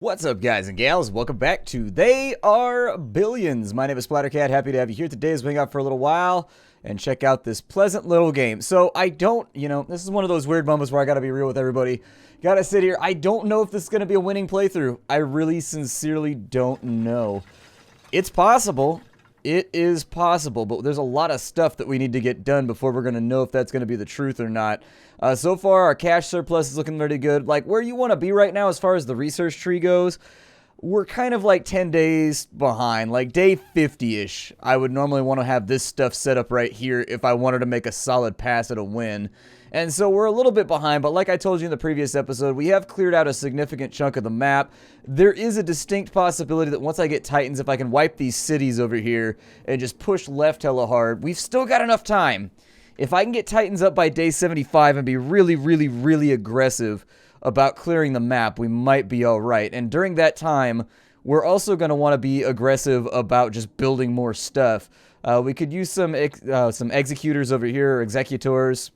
What's up, guys and gals? Welcome back to They Are Billions. My name is Splattercat. Happy to have you here today as we hang out for a little while and check out this pleasant little game. So I don't, this is one of those weird moments where I gotta be real with everybody. Gotta sit here. I don't know if this is gonna be a winning playthrough. I really sincerely don't know. It's possible. It is possible, but there's a lot of stuff that we need to get done before we're going to know if that's going to be the truth or not. So far, our cash surplus is looking pretty good. Like, where you want to be right now as far as the research tree goes, we're kind of like 10 days behind. Like, day 50-ish, I would normally want to have this stuff set up right here if I wanted to make a solid pass at a win. And so we're a little bit behind, but like I told you in the previous episode, we have cleared out a significant chunk of the map. There is a distinct possibility that once I get Titans, if I can wipe these cities over here and just push left hella hard, we've still got enough time. If I can get Titans up by day 75 and be really aggressive about clearing the map, we might be alright. And during that time, we're also going to want to be aggressive about just building more stuff. We could use some executors over here, or executors.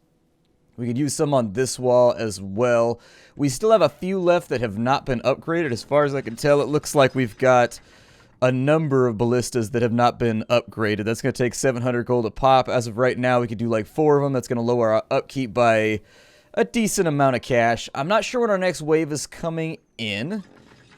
We could use some on this wall as well. We still have a few left that have not been upgraded. As far as I can tell, it looks like we've got a number of ballistas that have not been upgraded. That's going to take 700 gold a pop. As of right now, we could do like 4 of them. That's going to lower our upkeep by a decent amount of cash. I'm not sure when our next wave is coming in.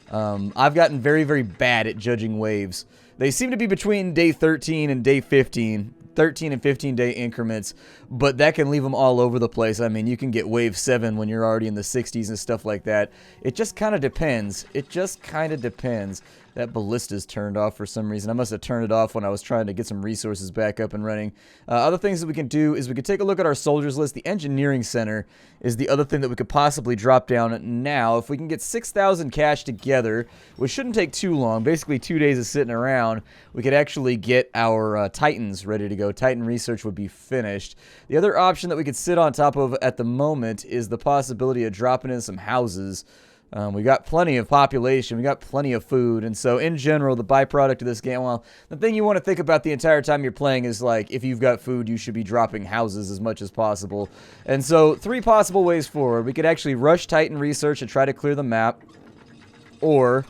I've gotten very bad at judging waves. They seem to be between day 13 and day 15. 13 and 15 day increments, but that can leave them all over the place. I mean, you can get wave 7 when you're already in the 60s and stuff like that. It just kind of depends. That ballista's turned off for some reason. I must have turned it off when I was trying to get some resources back up and running. Other things that we can do is we could take a look at our soldiers list. The engineering center is the other thing that we could possibly drop down now. If we can get 6,000 cash together, which shouldn't take too long, basically 2 days of sitting around, we could actually get our Titans ready to go. Titan research would be finished. The other option that we could sit on top of at the moment is the possibility of dropping in some houses. We got plenty of population, we got plenty of food, and so in general, the byproduct of this game, well, the thing you want to think about the entire time you're playing is like, if you've got food, you should be dropping houses as much as possible. And so, 3 possible ways forward. We could actually rush Titan research and try to clear the map, or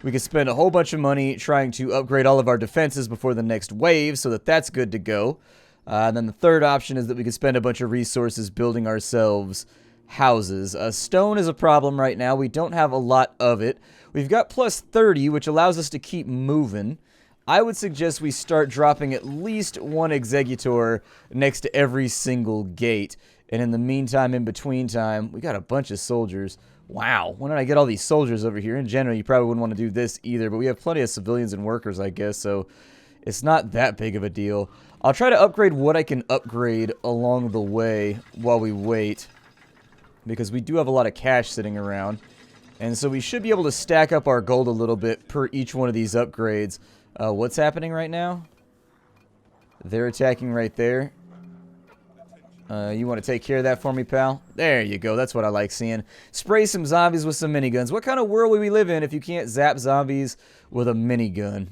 we could spend a whole bunch of money trying to upgrade all of our defenses before the next wave, so that that's good to go. And then the third option is that we could spend a bunch of resources building ourselves houses. Stone is a problem right now. We don't have a lot of it. We've got plus 30, which allows us to keep moving. I would suggest we start dropping at least 1 executor next to every single gate. And in the meantime, in between time, we got a bunch of soldiers. Wow, when did I get all these soldiers over here? In general, you probably wouldn't want to do this either, but we have plenty of civilians and workers, I guess, so it's not that big of a deal. I'll try to upgrade what I can upgrade along the way while we wait, because we do have a lot of cash sitting around, and so we should be able to stack up our gold a little bit per each one of these upgrades. What's happening right now? They're attacking right there. You want to take care of that for me, pal? There you go. That's what I like seeing. Spray some zombies with some miniguns. What kind of world would we live in if you can't zap zombies with a minigun?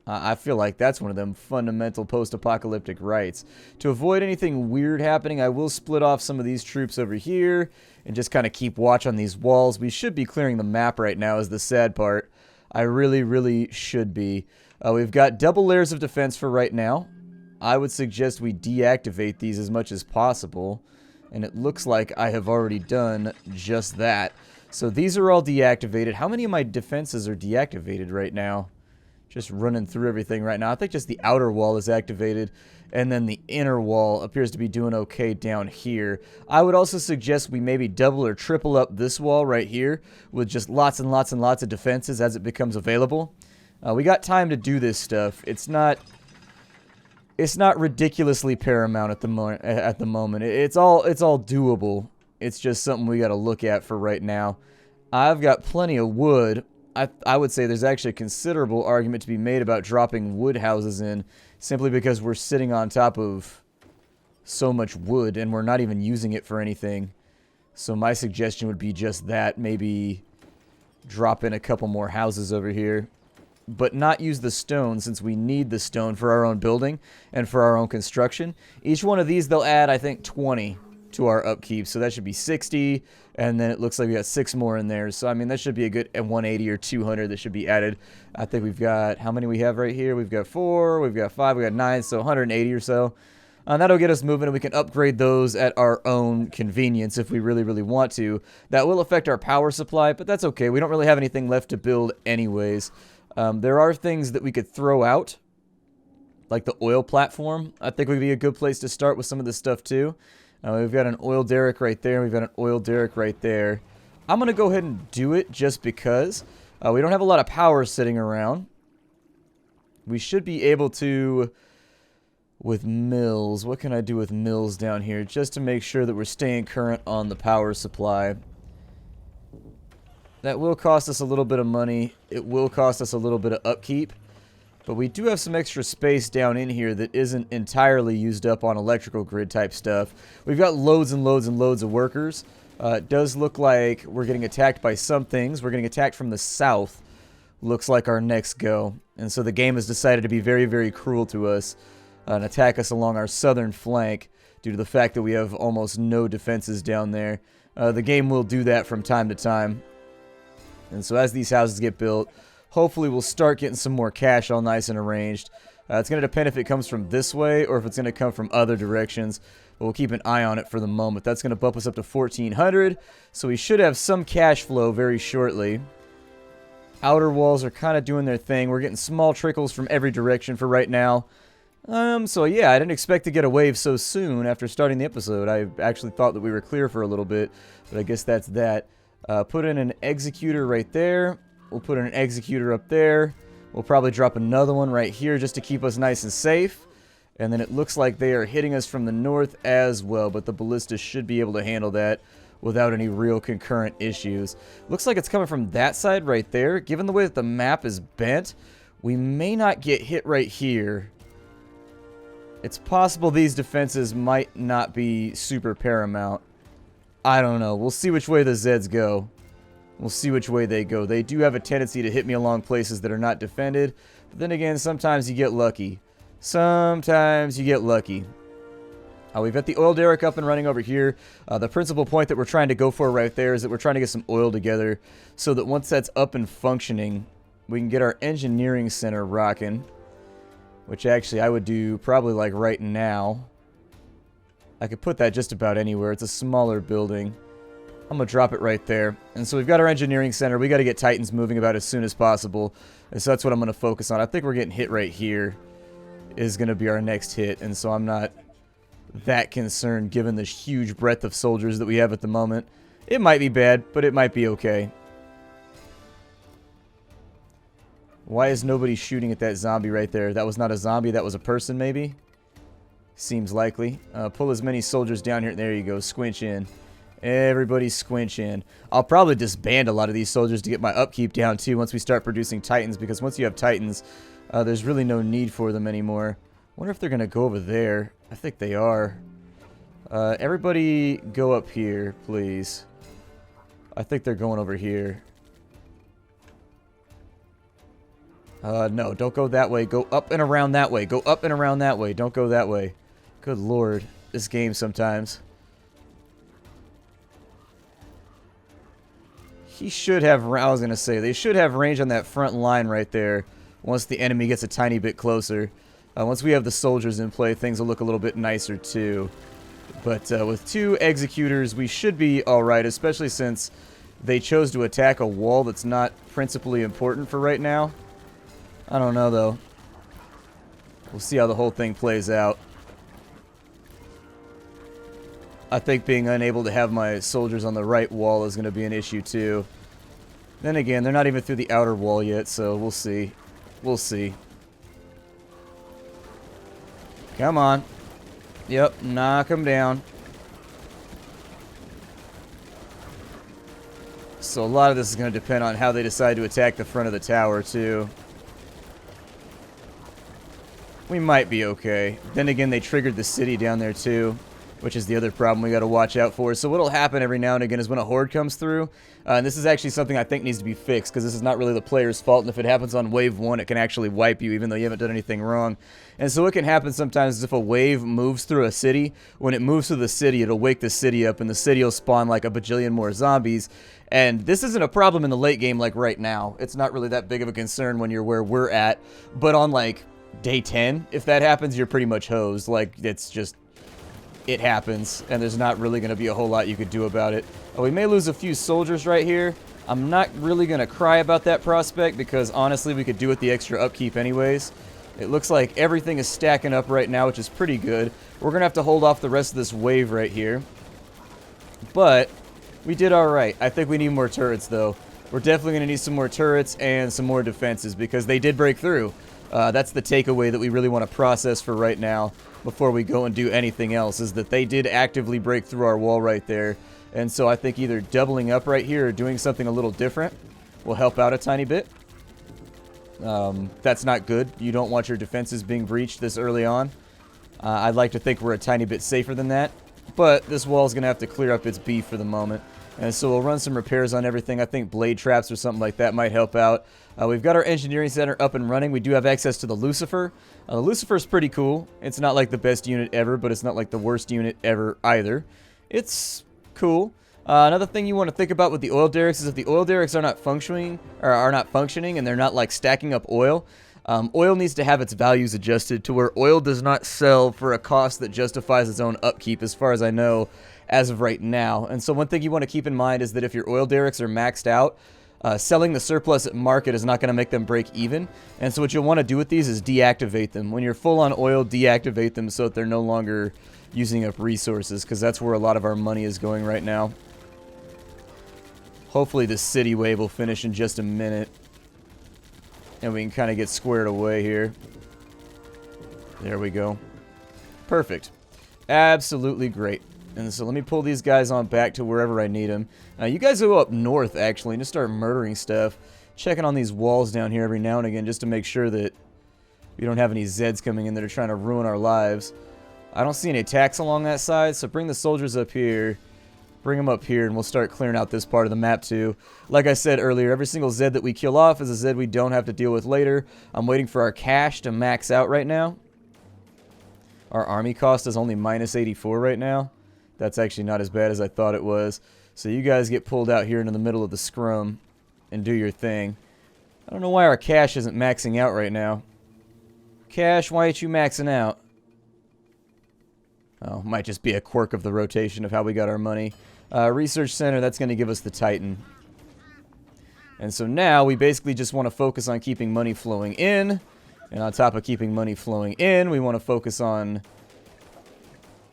I feel like that's one of them fundamental post-apocalyptic rights. To avoid anything weird happening, I will split off some of these troops over here and just kind of keep watch on these walls. We should be clearing the map right now is the sad part. I really should be. We've got double layers of defense for right now. I would suggest we deactivate these as much as possible, and it looks like I have already done just that. So these are all deactivated. How many of my defenses are deactivated right now? Just running through everything right now. I think just the outer wall is activated, and then the inner wall appears to be doing okay down here. I would also suggest we maybe double or triple up this wall right here with just lots and lots of defenses as it becomes available. We got time to do this stuff. It's not ridiculously paramount at the moment. It's all doable. It's just something we got to look at for right now. I've got plenty of wood. I would say there's actually a considerable argument to be made about dropping wood houses in, simply because we're sitting on top of so much wood and we're not even using it for anything. So my suggestion would be just that, maybe drop in a couple more houses over here, but not use the stone, since we need the stone for our own building and for our own construction. Each one of these, they'll add, I think, 20. to our upkeep. So that should be 60, and then it looks like we got 6 more in there. So I mean, that should be a good 180 or 200 that should be added. I think we've got, how many we have right here? We've got 4, we've got 5, we got 9, so 180 or so. That'll get us moving, and we can upgrade those at our own convenience if we really, really want to. That will affect our power supply, but that's okay. We don't really have anything left to build anyways. There are things that we could throw out, like the oil platform. I think would be a good place to start with some of this stuff too. We've got an oil derrick right there. We've got an oil derrick right there. I'm going to go ahead and do it just because we don't have a lot of power sitting around. We should be able to... With mills, what can I do with mills down here just to make sure that we're staying current on the power supply? That will cost us a little bit of money. It will cost us a little bit of upkeep. But we do have some extra space down in here that isn't entirely used up on electrical grid type stuff. We've got loads and loads and loads of workers. It does look like we're getting attacked by some things. We're getting attacked from the south. Looks like our next go. And so the game has decided to be very, very cruel to us. And attack us along our southern flank due to the fact that we have almost no defenses down there. The game will do that from time to time. And so as these houses get built, hopefully we'll start getting some more cash all nice and arranged. It's going to depend if it comes from this way or if it's going to come from other directions. But we'll keep an eye on it for the moment. That's going to bump us up to 1,400. So we should have some cash flow very shortly. Outer walls are kind of doing their thing. We're getting small trickles from every direction for right now. So yeah, I didn't expect to get a wave so soon after starting the episode. I actually thought that we were clear for a little bit, but I guess that's that. Put in an executor right there. We'll put in an executor up there. We'll probably drop another one right here just to keep us nice and safe. And then it looks like they are hitting us from the north as well, but the ballista should be able to handle that without any real concurrent issues. Looks like it's coming from that side right there. Given the way that the map is bent, we may not get hit right here. It's possible these defenses might not be super paramount. I don't know. We'll see which way the Zeds go. We'll see which way they go. They do have a tendency to hit me along places that are not defended. But then again, sometimes you get lucky. Sometimes you get lucky. We've got the oil derrick up and running over here. The principal point that we're trying to go for right there is that we're trying to get some oil together so that once that's up and functioning, we can get our engineering center rocking. Which actually I would do probably like right now. I could put that just about anywhere. It's a smaller building. I'm going to drop it right there. And so we've got our engineering center. We got to get Titans moving about as soon as possible. And so that's what I'm going to focus on. I think we're getting hit right here is going to be our next hit. And so I'm not that concerned given the huge breadth of soldiers that we have at the moment. It might be bad, but it might be okay. Why is nobody shooting at that zombie right there? That was not a zombie, that was a person maybe? Seems likely. Pull as many soldiers down here. There you go, squinch in. Everybody squinch in. I'll probably disband a lot of these soldiers to get my upkeep down too once we start producing Titans, because once you have Titans, there's really no need for them anymore. I wonder if they're going to go over there. I think they are. Everybody go up here, please. I think they're going over here. No, don't go that way. Go up and around that way. Go up and around that way. Don't go that way. Good lord. This game sometimes. He should have... I was going to say, they should have range on that front line right there once the enemy gets a tiny bit closer. Once we have the soldiers in play, things will look a little bit nicer too. But with 2 executors, we should be alright, especially since they chose to attack a wall that's not principally important for right now. I don't know, though. We'll see how the whole thing plays out. I think being unable to have my soldiers on the right wall is going to be an issue, too. Then again, they're not even through the outer wall yet, so we'll see. We'll see. Come on. Yep, knock them down. So a lot of this is going to depend on how they decide to attack the front of the tower, too. We might be okay. Then again, they triggered the city down there, too. which is the other problem we got to watch out for. So what'll happen every now and again is when a horde comes through, and this is actually something I think needs to be fixed, because this is not really the player's fault, and if it happens on wave 1, it can actually wipe you, even though you haven't done anything wrong. And so what can happen sometimes is if a wave moves through a city, when it moves through the city, it'll wake the city up, and the city will spawn like a bajillion more zombies. And this isn't a problem in the late game like right now. It's not really that big of a concern when you're where we're at, but on like day 10, if that happens, you're pretty much hosed. Like, it's just... it happens, and there's not really going to be a whole lot you could do about it. We may lose a few soldiers right here. I'm not really going to cry about that prospect, because honestly we could do with the extra upkeep anyways. It looks like everything is stacking up right now, which is pretty good. We're going to have to hold off the rest of this wave right here. But we did alright. I think we need more turrets, though. We're definitely going to need some more turrets and some more defenses, because they did break through. That's the takeaway that we really want to process for right now before we go and do anything else, is that they did actively break through our wall right there. And so I think either doubling up right here or doing something a little different will help out a tiny bit. That's not good. You don't want your defenses being breached this early on. I'd like to think we're a tiny bit safer than that, but this wall is going to have to clear up its beef for the moment. And so we'll run some repairs on everything. I think blade traps or something like that might help out. We've got our engineering center up and running. We do have access to the Lucifer. The Lucifer's pretty cool. It's not like the best unit ever, but it's not like the worst unit ever either. It's cool. Another thing you want to think about with the oil derricks is if the oil derricks are not functioning, and they're not like stacking up oil, oil needs to have its values adjusted to where oil does not sell for a cost that justifies its own upkeep, as far as I know, as of right now. And so one thing you want to keep in mind is that if your oil derricks are maxed out, selling the surplus at market is not going to make them break even. And so what you'll want to do with these is deactivate them. When you're full on oil, deactivate them so that they're no longer using up resources, because that's where a lot of our money is going right now. Hopefully this city wave will finish in just a minute, and we can kind of get squared away here. There we go. Perfect. Absolutely great. And so let me pull these guys on back to wherever I need them. You guys go up north, actually, and just start murdering stuff. Checking on these walls down here every now and again just to make sure that we don't have any Zeds coming in that are trying to ruin our lives. I don't see any attacks along that side, so bring the soldiers up here. Bring them up here, and we'll start clearing out this part of the map, too. Like I said earlier, every single Zed that we kill off is a Zed we don't have to deal with later. I'm waiting for our cash to max out right now. Our army cost is only minus 84 right now. That's actually not as bad as I thought it was. So you guys get pulled out here into the middle of the scrum and do your thing. I don't know why our cash isn't maxing out right now. Cash, why ain't you maxing out? Oh, might just be a quirk of the rotation of how we got our money. Research center, that's going to give us the Titan. And so now we basically just want to focus on keeping money flowing in. And on top of keeping money flowing in, we want to focus on...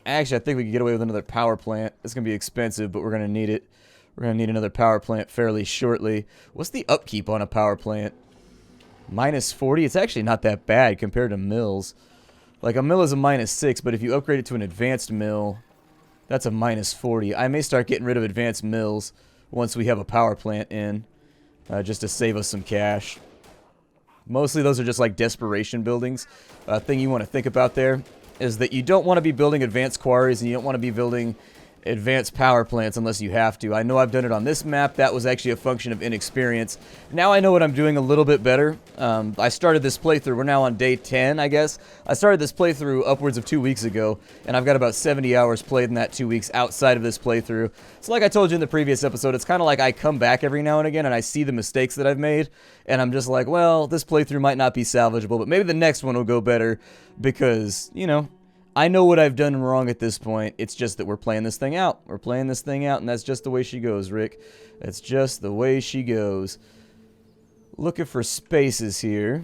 Actually, I think we could get away with another power plant. It's going to be expensive, but we're going to need it. We're going to need another power plant fairly shortly. What's the upkeep on a power plant? Minus 40? It's actually not that bad compared to mills. Like, a mill is a minus 6, but if you upgrade it to an advanced mill, that's a minus 40. I may start getting rid of advanced mills once we have a power plant in, just to save us some cash. Mostly those are just like desperation buildings. Thing you want to think about there is that you don't want to be building advanced quarries, and you don't want to be building advanced power plants unless you have to. I know I've done it on this map. That was actually a function of inexperience. Now I know what I'm doing a little bit better. I started this playthrough. We're now on day 10, I guess. I started this playthrough upwards of 2 weeks ago, and I've got about 70 hours played in that 2 weeks outside of this playthrough. So like I told you in the previous episode, it's kind of like I come back every now and again, and I see the mistakes that I've made, and I'm just like, well, this playthrough might not be salvageable, but maybe the next one will go better because, you know, I know what I've done wrong at this point. It's just that we're playing this thing out. We're playing this thing out, and that's just the way she goes, Rick. That's just the way she goes. Looking for spaces here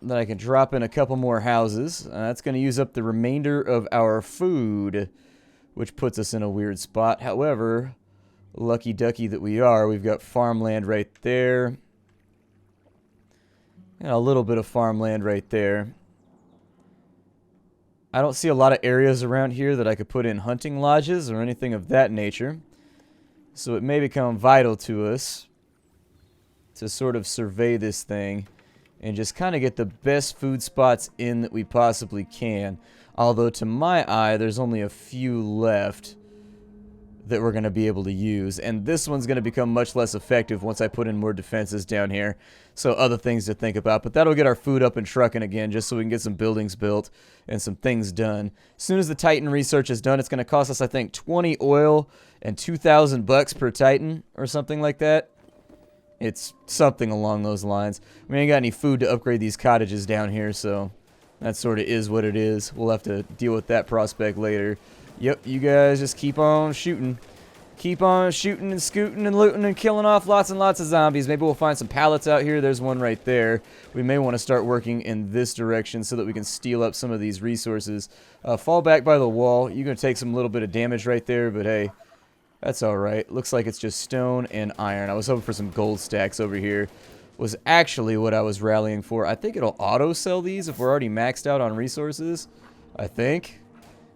that I can drop in a couple more houses. That's going to use up the remainder of our food, which puts us in a weird spot. However, lucky ducky that we are, we've got farmland right there. And a little bit of farmland right there. I don't see a lot of areas around here that I could put in hunting lodges or anything of that nature. So it may become vital to us to sort of survey this thing and just kind of get the best food spots in that we possibly can. Although to my eye, there's only a few left that we're going to be able to use. And this one's going to become much less effective once I put in more defenses down here. So other things to think about. But that'll get our food up and trucking again, just so we can get some buildings built and some things done. As soon as the Titan research is done, it's going to cost us, I think, 20 oil and 2,000 bucks per Titan or something like that. It's something along those lines. We ain't got any food to upgrade these cottages down here, so that sort of is what it is. We'll have to deal with that prospect later. Yep, you guys just keep on shooting. Keep on shooting and scooting and looting and killing off lots and lots of zombies. Maybe we'll find some pallets out here. There's one right there. We may want to start working in this direction so that we can steal up some of these resources. Fall back by the wall. You're going to take some little bit of damage right there, but hey, that's alright. Looks like it's just stone and iron. I was hoping for some gold stacks over here. Was actually what I was rallying for. I think it'll auto-sell these if we're already maxed out on resources. I think.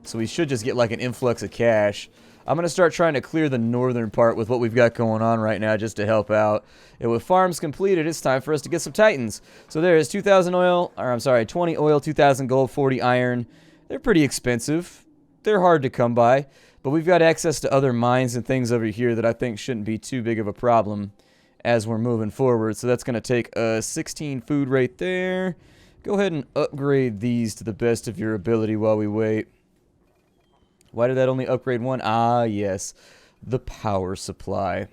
So we should just get like an influx of cash. I'm going to start trying to clear the northern part with what we've got going on right now just to help out. And with farms completed, it's time for us to get some Titans. So there is 2,000 oil, or I'm sorry, 20 oil, 2,000 gold, 40 iron. They're pretty expensive. They're hard to come by. But we've got access to other mines and things over here that I think shouldn't be too big of a problem as we're moving forward. So that's going to take 16 food right there. Go ahead and upgrade these to the best of your ability while we wait. Why did that only upgrade one? Ah, yes. The power supply.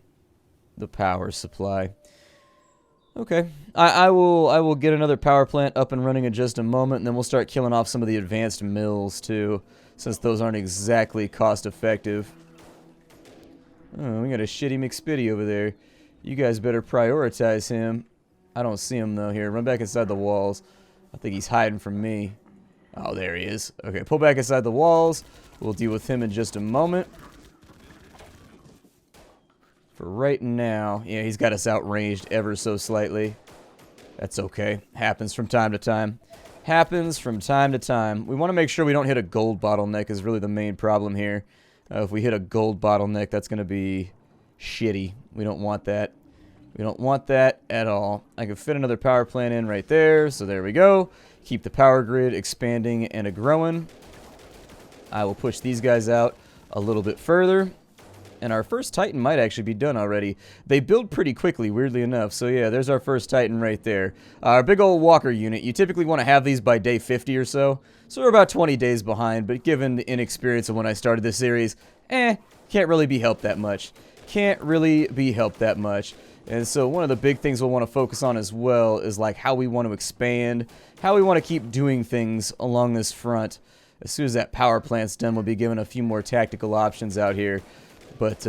The power supply. Okay. I will get another power plant up and running in just a moment, and then we'll start killing off some of the advanced mills, too, since those aren't exactly cost-effective. Oh, we got a shitty McSpitty over there. You guys better prioritize him. I don't see him, though, here. Run back inside the walls. I think he's hiding from me. Oh, there he is. Okay, pull back inside the walls. We'll deal with him in just a moment. For right now, yeah, he's got us outranged ever so slightly. That's okay. Happens from time to time. Happens from time to time. We want to make sure we don't hit a gold bottleneck is really the main problem here. If we hit a gold bottleneck, that's going to be shitty. We don't want that. We don't want that at all. I can fit another power plant in right there, so there we go. Keep the power grid expanding and a-growing. I will push these guys out a little bit further. And our first Titan might actually be done already. They build pretty quickly, weirdly enough. So yeah, there's our first Titan right there. Our big old walker unit. You typically want to have these by day 50 or so. So we're about 20 days behind. But given the inexperience of when I started this series, can't really be helped that much. Can't really be helped that much. And so one of the big things we'll want to focus on as well is like how we want to expand, how we want to keep doing things along this front. As soon as that power plant's done, we'll be given a few more tactical options out here. But,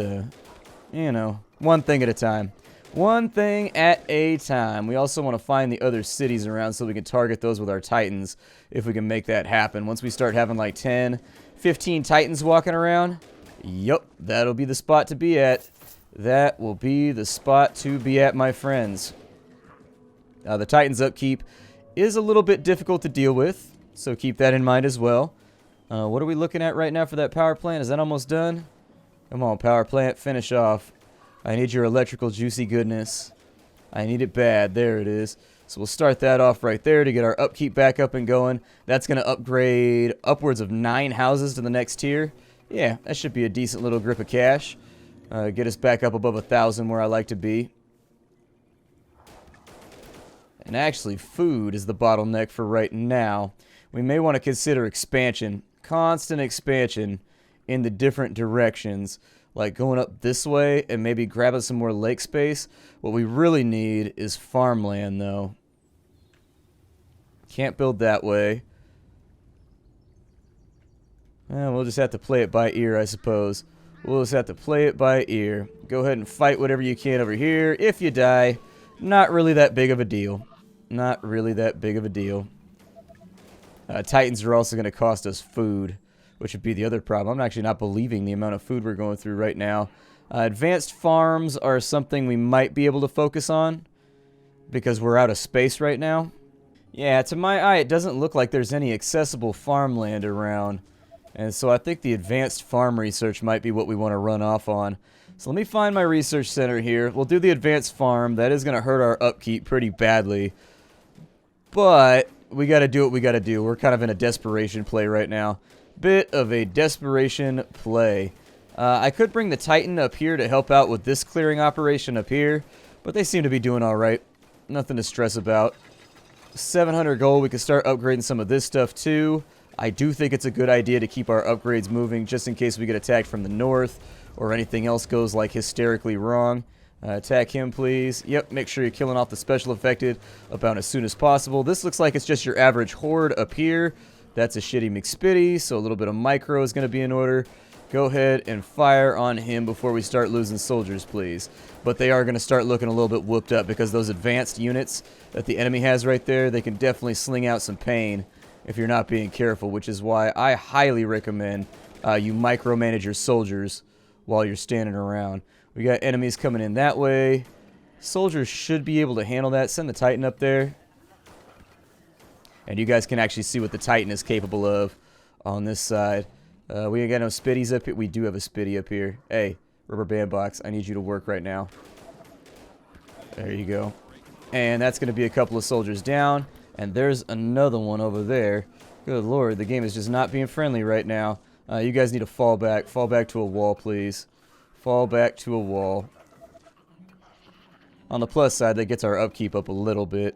you know, one thing at a time. One thing at a time. We also want to find the other cities around so we can target those with our Titans if we can make that happen. Once we start having like 10, 15 Titans walking around, yup, that'll be the spot to be at. That will be the spot to be at, my friends. The Titans upkeep is a little bit difficult to deal with, so keep that in mind as well. What are we looking at right now for that power plant? Is that almost done? Come on, power plant, finish off. I need your electrical juicy goodness. I need it bad. There it is. So we'll start that off right there to get our upkeep back up and going. That's going to upgrade upwards of 9 houses to the next tier. Yeah, that should be a decent little grip of cash. Get us back up above 1,000 where I like to be. And actually, food is the bottleneck for right now. We may want to consider expansion. Constant expansion in the different directions. Like going up this way and maybe grabbing some more lake space. What we really need is farmland, though. Can't build that way. Well, we'll just have to play it by ear, I suppose. We'll just have to play it by ear. Go ahead and fight whatever you can over here. If you die, not really that big of a deal. Not really that big of a deal. Titans are also going to cost us food, which would be the other problem. I'm actually not believing the amount of food we're going through right now. Advanced farms are something we might be able to focus on because we're out of space right now. Yeah, to my eye, it doesn't look like there's any accessible farmland around. And so I think the advanced farm research might be what we want to run off on. So let me find my research center here. We'll do the advanced farm. That is going to hurt our upkeep pretty badly. But we got to do what we got to do. We're kind of in a desperation play right now. Bit of a desperation play. I could bring the Titan up here to help out with this clearing operation up here, but they seem to be doing all right. Nothing to stress about. 700 gold. We can start upgrading some of this stuff too. I do think it's a good idea to keep our upgrades moving just in case we get attacked from the north or anything else goes like hysterically wrong. Attack him, please. Yep, make sure you're killing off the special affected about as soon as possible. This looks like it's just your average horde up here. That's a shitty McSpitty, so a little bit of micro is going to be in order. Go ahead and fire on him before we start losing soldiers, please. But they are going to start looking a little bit whooped up because those advanced units that the enemy has right there, they can definitely sling out some pain if you're not being careful, which is why I highly recommend you micromanage your soldiers while you're standing around. We got enemies coming in that way. Soldiers should be able to handle that. Send the Titan up there. And you guys can actually see what the Titan is capable of on this side. We ain't got no spitties up here. We do have a spitty up here. Hey, rubber band box, I need you to work right now. There you go. And that's going to be a couple of soldiers down. And there's another one over there. Good lord, the game is just not being friendly right now. You guys need to fall back. Fall back to a wall, please. Fall back to a wall. On the plus side, that gets our upkeep up a little bit.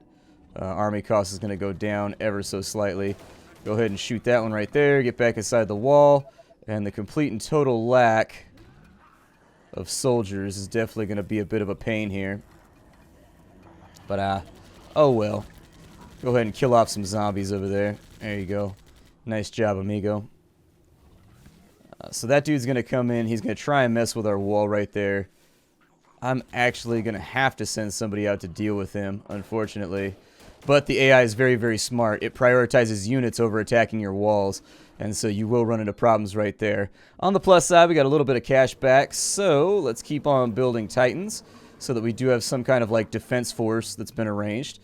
Army cost is going to go down ever so slightly. Go ahead and shoot that one right there. Get back inside the wall. And the complete and total lack of soldiers is definitely going to be a bit of a pain here. But, oh well. Go ahead and kill off some zombies over there. There you go. Nice job, amigo. So that dude's going to come in. He's going to try and mess with our wall right there. I'm actually going to have to send somebody out to deal with him, unfortunately. But the AI is very, very smart. It prioritizes units over attacking your walls. And so you will run into problems right there. On the plus side, we got a little bit of cash back. So let's keep on building Titans so that we do have some kind of like defense force that's been arranged.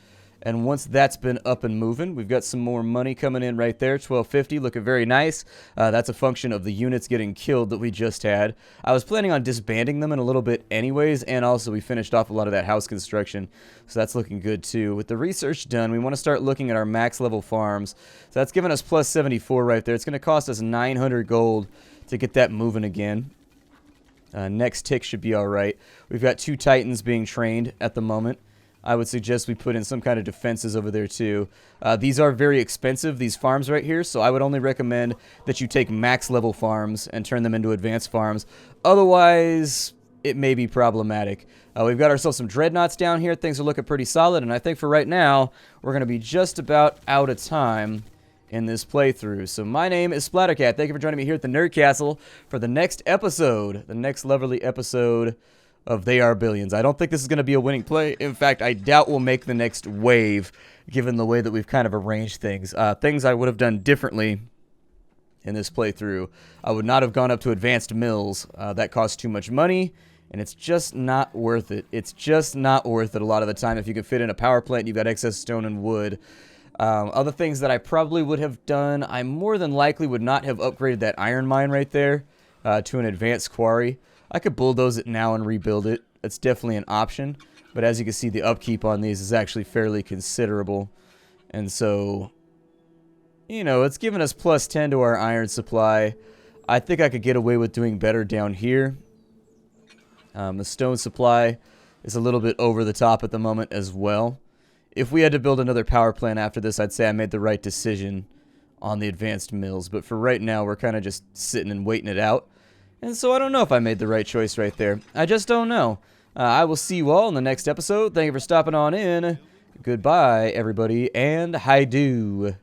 And once that's been up and moving, we've got some more money coming in right there. 1250, looking very nice. That's a function of the units getting killed that we just had. I was planning on disbanding them in a little bit anyways, and also we finished off a lot of that house construction. So that's looking good too. With the research done, we want to start looking at our max level farms. So that's giving us plus 74 right there. It's going to cost us 900 gold to get that moving again. Next tick should be alright. We've got 2 Titans being trained at the moment. I would suggest we put in some kind of defenses over there too. These are very expensive, these farms right here, so I would only recommend that you take max level farms and turn them into advanced farms. Otherwise, it may be problematic. We've got ourselves some dreadnoughts down here. Things are looking pretty solid, and I think for right now, we're going to be just about out of time in this playthrough. So my name is Splattercat. Thank you for joining me here at the Nerd Castle for the next episode, the next lovely episode of They Are Billions. I don't think this is going to be a winning play. In fact, I doubt we'll make the next wave, given the way that we've kind of arranged things. Things I would have done differently in this playthrough. I would not have gone up to advanced mills. That costs too much money, and it's just not worth it. It's just not worth it a lot of the time if you can fit in a power plant and you've got excess stone and wood. Other things that I probably would have done, I more than likely would not have upgraded that iron mine right there to an advanced quarry. I could bulldoze it now and rebuild it. That's definitely an option. But as you can see, the upkeep on these is actually fairly considerable. And so, you know, it's given us plus 10 to our iron supply. I think I could get away with doing better down here. The stone supply is a little bit over the top at the moment as well. If we had to build another power plant after this, I'd say I made the right decision on the advanced mills. But for right now, we're kind of just sitting and waiting it out. And so I don't know if I made the right choice right there. I just don't know. I will see you all in the next episode. Thank you for stopping on in. Goodbye, everybody, and hi-do.